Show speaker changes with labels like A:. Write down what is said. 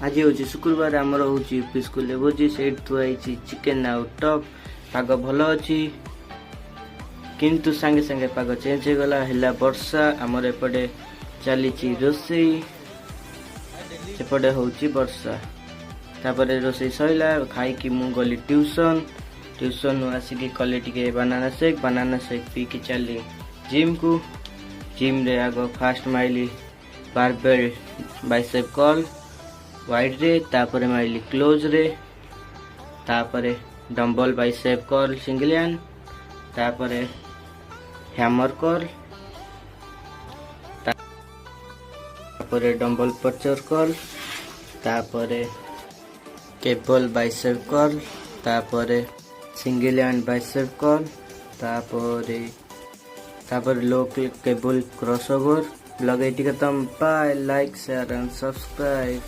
A: आज हूँ शुक्रवार आमर हूँ यूपी स्कूल भोजी से थुआई चिकेन आउ टप पाग भल अच्छी किंतु सांगे सांगे पाग चेंज हो गला है वर्षा आमर एपटे चली रोसई सेपटे हूँ वर्षा तापर रोसई सैला खाई मु गली ट्यूशन आसिक कले टे बनाना शेक पी के चली जिम को जिम रे आग फास्ट माइली बारबेल बाइसेप कर्ल वाइड रे तापर माइली क्लोज रे तापर dumbbell bicep curl single hand तापर हैमर कर्ल तापर डंबल पर्चर कर्ल तापर केबल बाइसेप कर्ल तापर सिंगल हैंड बाइसेप कर्ल तापर लो केबल क्रॉसओवर लगे टिके तुम बाय लाइक शेयर एंड सब्सक्राइब।